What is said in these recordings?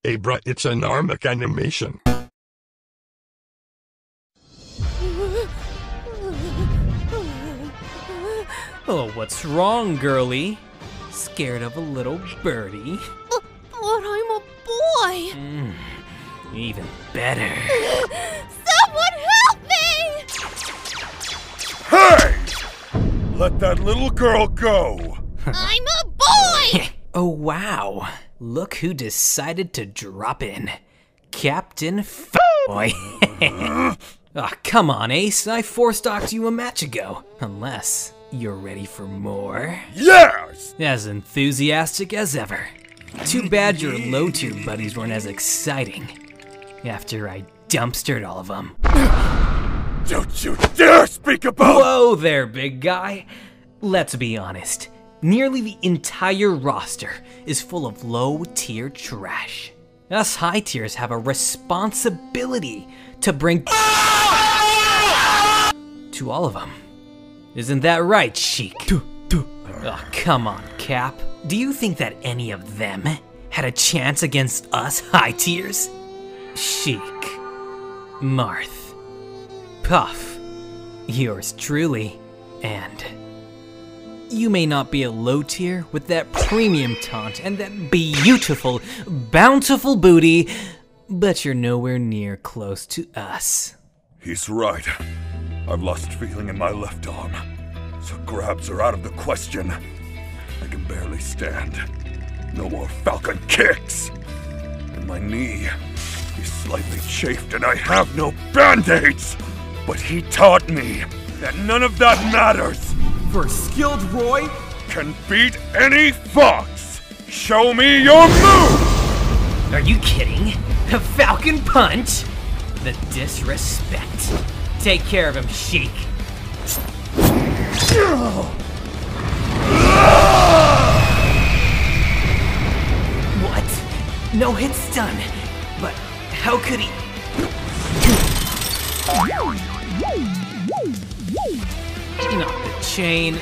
Abra, it's an Armic animation. Oh, what's wrong, girlie? Scared of a little birdie? But I'm a boy! Even better. Someone help me! Hey! Let that little girl go! I'm a boy! Oh, wow. Look who decided to drop in. Captain F***boy. Oh, come on, Ace. I four-stocked you a match ago. Unless you're ready for more. Yes! As enthusiastic as ever. Too bad your low-tier buddies weren't as exciting. After I dumpstered all of them. Don't you dare speak about— Whoa there, big guy. Let's be honest. Nearly the entire roster is full of low-tier trash. Us high tiers have a responsibility to bring to all of them. Isn't that right, Sheik? Oh, come on, Cap. Do you think that any of them had a chance against us high tiers? Sheik, Marth, Puff, yours truly, and you may not be a low tier with that premium taunt and that beautiful, bountiful booty, but you're nowhere near close to us. He's right. I've lost feeling in my left arm, so grabs are out of the question. I can barely stand. No more falcon kicks! And my knee is slightly chafed and I have no band-aids! But he taught me that none of that matters! For a skilled Roy Can beat any fox! Show me your move! Are you kidding? A Falcon Punch? The disrespect. Take care of him, Sheik. What? No hit stun. But how could he? Not the chain.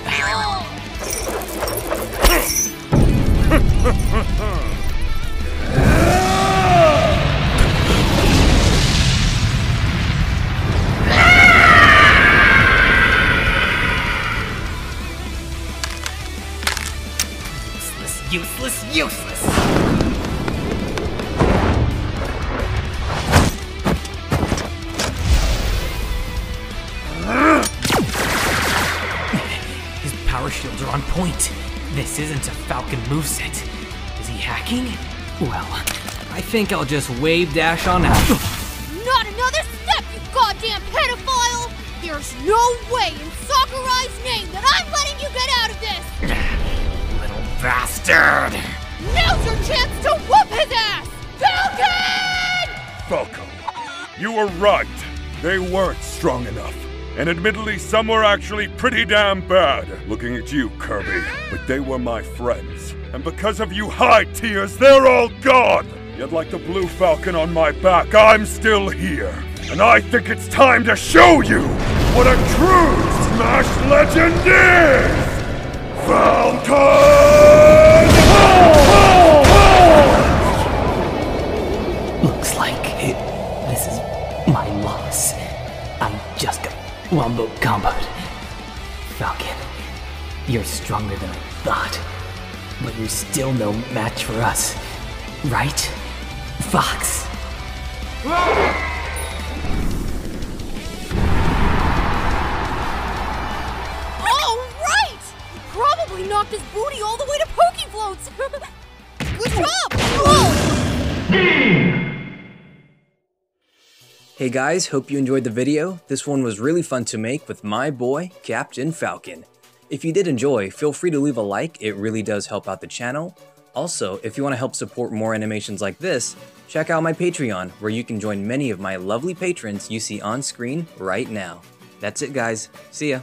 Useless, useless! His power shields are on point. This isn't a Falcon moveset. Is he hacking? Well, I think I'll just wave dash on out. Not another step, you goddamn pedophile! There's no way in Sakurai's name that I'm letting you get out of this! Little bastard! Now's your chance to whoop his ass! Falcon! Falco, you were right. They weren't strong enough. And admittedly, some were actually pretty damn bad. Looking at you, Kirby. But they were my friends. And because of you high tiers, they're all gone! Yet like the blue falcon on my back, I'm still here. And I think it's time to show you what a true Smash legend is! Falcon! Looks like this is my loss. I just got wombo comboed. Falcon, you're stronger than I thought. But you're still no match for us. Right? Fox? Probably knocked his booty all the way to Poke Floats! Good job! Whoa. Hey guys, hope you enjoyed the video. This one was really fun to make with my boy, Captain Falcon. If you did enjoy, feel free to leave a like, it really does help out the channel. Also, if you want to help support more animations like this, check out my Patreon, where you can join many of my lovely patrons you see on screen right now. That's it guys, see ya!